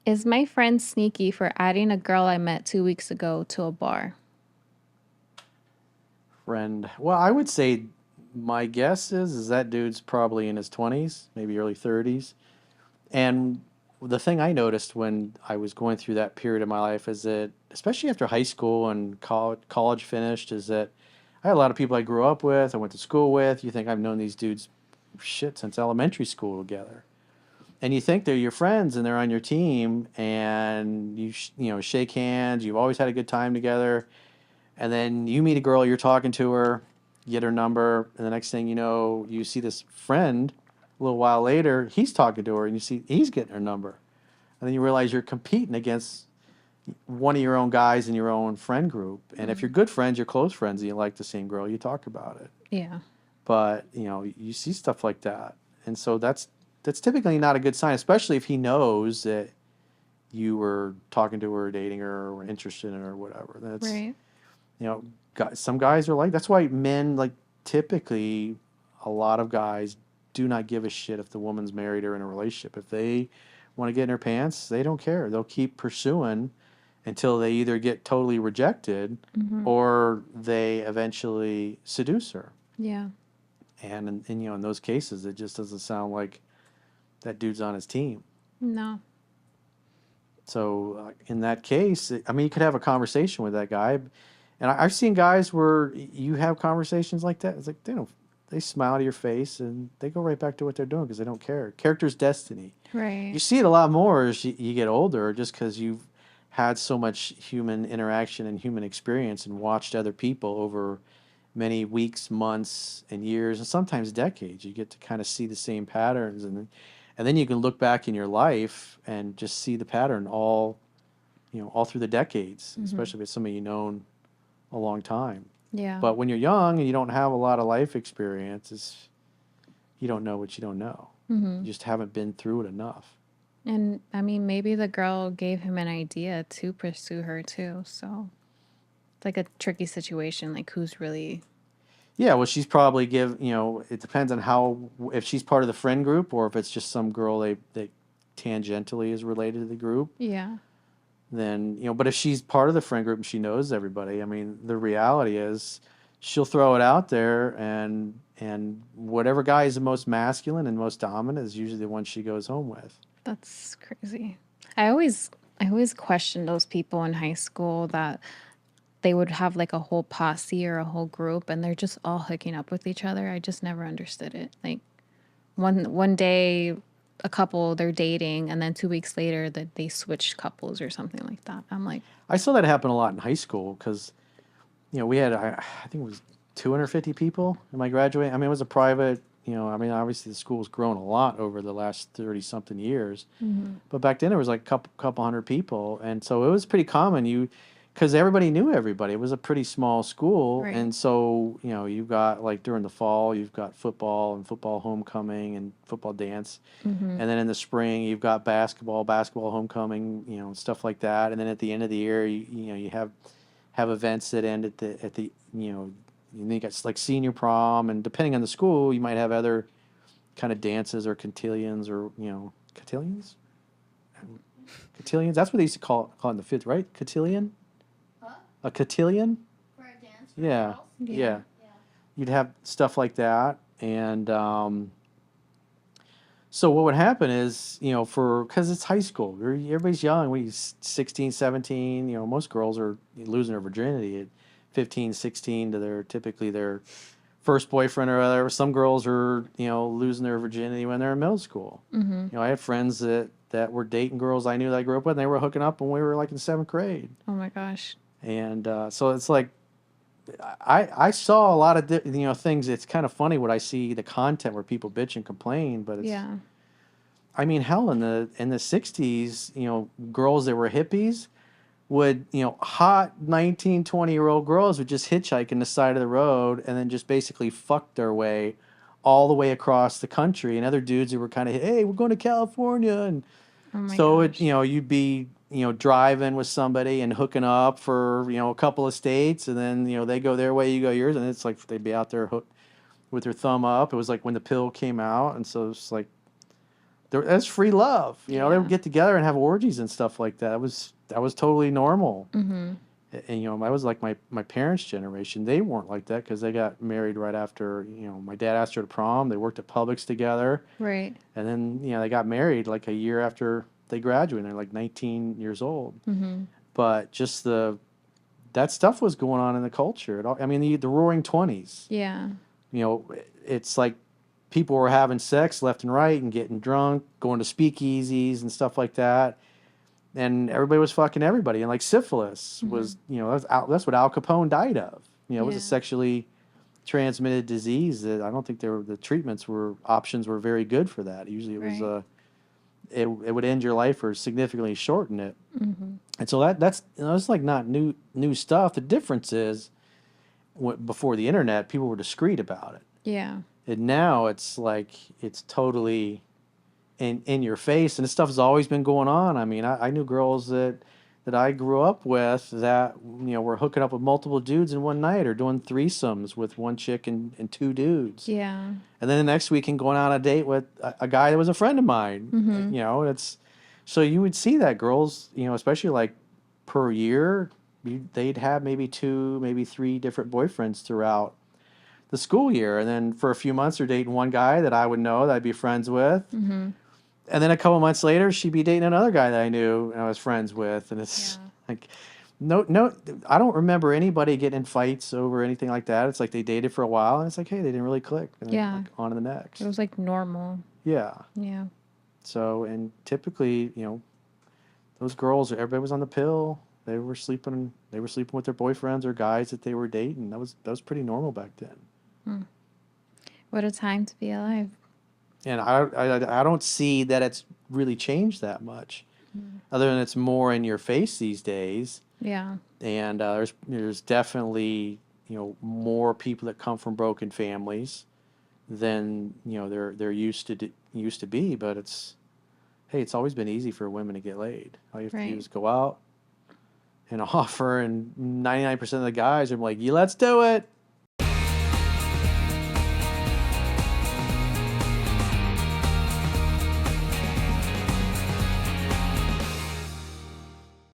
Is my friend sneaky for adding a girl I met 2 weeks ago to a bar? Friend. Well, I would say my guess is that dude's probably in his 20s, maybe early 30s. And the thing I noticed when I was going through that period of my life is that, especially after high school and college finished, is that I had a lot of people I grew up with, I went to school with. You think I've known these dudes shit since elementary school together. And you think they're your friends and they're on your team and shake hands, you've always had a good time together. And then you meet a girl, you're talking to her, get her number, and the next thing you know, you see this friend a little while later, he's talking to her, and you see he's getting her number. And then you realize you're competing against one of your own guys in your own friend group. And if you're Mm. good friends, you're close friends, and you like the same girl, you talk about it. Yeah. But, you see stuff like that. And so that's typically not a good sign, especially if he knows that you were talking to her, dating her, or interested in her, or whatever. That's Right. you know, some guys are like, that's why men, like, typically, a lot of guys do not give a shit if the woman's married or in a relationship. If they want to get in her pants, they don't care. They'll keep pursuing until they either get totally rejected Mm-hmm. or they eventually seduce her. Yeah. And in those cases, it just doesn't sound like that dude's on his team. No. So in that case, I mean, you could have a conversation with that guy, and I've seen guys where you have conversations like that. It's like they smile to your face and they go right back to what they're doing because they don't care. Character's destiny. You Right. see it a lot more as you get older, just because you've had so much human interaction and human experience and watched other people over many weeks, months, and years, and sometimes decades. You get to kind of see the same patterns, and then you can look back in your life and just see the pattern all through the decades, Mm-hmm. especially if it's somebody you've known a long time. Yeah. But when you're young and you don't have a lot of life experience, you don't know what you don't know. Mm-hmm. You just haven't been through it enough. And I mean, maybe the girl gave him an idea to pursue her too. So it's like a tricky situation. Like, who's really. Yeah, well, she's probably it depends on if she's part of the friend group or if it's just some girl that tangentially is related to the group. Yeah. Then, but if she's part of the friend group and she knows everybody, I mean, the reality is she'll throw it out there, and whatever guy is the most masculine and most dominant is usually the one she goes home with. That's crazy. I always questioned those people in high school that they would have like a whole posse or a whole group and they're just all hooking up with each other. I just never understood it. Like one day a couple they're dating and then 2 weeks later that they switched couples or something like that. I'm like, I saw that happen a lot in high school because we had I think it was 250 people in my graduating. I mean, it was a private. I mean, obviously the school's grown a lot over the last 30 something years, mm-hmm. but back then it was like a couple hundred people, and so it was pretty common. Because everybody knew everybody. It was a pretty small school, Right. and so you've got, like, during the fall, you've got football and football homecoming and football dance, Mm-hmm. and then in the spring you've got basketball homecoming, stuff like that, and then at the end of the year you have events that end at the and then you got like senior prom, and depending on the school, you might have other kind of dances or cotillions or cotillions. Cotillions. That's what they used to call it in the fifth, right? Cotillion. Huh? A cotillion. For a dance for Yeah, girls? Yeah. yeah. Yeah. You'd have stuff like that, and so what would happen is, because it's high school, everybody's young. We 16, 17. Most girls are losing their virginity at 15, 16 to typically their first boyfriend or whatever. Some girls are, losing their virginity when they're in middle school. Mm-hmm. I had friends that were dating girls I knew that I grew up with, and they were hooking up when we were like in seventh grade. Oh my gosh. And so it's like I saw a lot of things. It's kind of funny what I see, the content where people bitch and complain, but Yeah. I mean, hell, in the 60s, girls that were hippies would, hot 19, 20-year-old girls would just hitchhike in the side of the road and then just basically fuck their way all the way across the country. And other dudes who were kind of, hey, we're going to California. And Oh my so gosh. you'd be, driving with somebody and hooking up for, a couple of states. And then, they go their way, you go yours. And it's like they'd be out there hooked with their thumb up. It was like when the pill came out. And so it's like, that's free love. You know, they would Yeah. get together and have orgies and stuff like that. That was totally normal. Mhm. And you know, I was like my parents' generation. They weren't like that because they got married right after. You know, my dad asked her to prom. They worked at Publix together, Right. and then you know they got married like a year after they graduated. They're like 19 years old. Mhm. But just that stuff was going on in the culture. I mean, the Roaring Twenties. Yeah. You know, it's like people were having sex left and right and getting drunk, going to speakeasies and stuff like that. And everybody was fucking everybody. And like syphilis Mhm. was, you know, that's what Al Capone died of. You know, it was a Yeah. sexually transmitted disease that I don't think the treatments were options were very good for that. Usually it was Right. it would end your life or significantly shorten it. Mhm. And so that's you know, it's like not new stuff. The difference is before the internet, people were discreet about it. Yeah. And now it's like it's totally in your face, and this stuff has always been going on. I mean, I knew girls that I grew up with that you know were hooking up with multiple dudes in one night, or doing threesomes with one chick and two dudes, Yeah. and then the next weekend going on a date with a guy that was a friend of mine. Mhm. You know, it's so you would see that girls, you know, especially like per year, they'd have maybe two, maybe three different boyfriends throughout the school year, and then for a few months they're dating one guy that I would know that I'd be friends with, Mhm. and then a couple months later she'd be dating another guy that I knew and I was friends with, and it's Yeah. like no, I don't remember anybody getting in fights over anything like that. It's like they dated for a while and it's like, hey, they didn't really click, and then Yeah. like on to the It next. was like normal. Yeah. Yeah. So and typically, you know, those girls, everybody was on the pill. They were sleeping with their boyfriends or guys that they were dating. That was pretty normal back then. Hmm. What a time to be alive. And I don't see that it's really changed that much, Mm. other than it's more in your face these days. Yeah. And there's definitely you know more people that come from broken families than you know they're used to be. But it's always been easy for women to get laid. All you have to do Right. is go out and offer, and 99% of the guys are like, "Yeah, let's do it."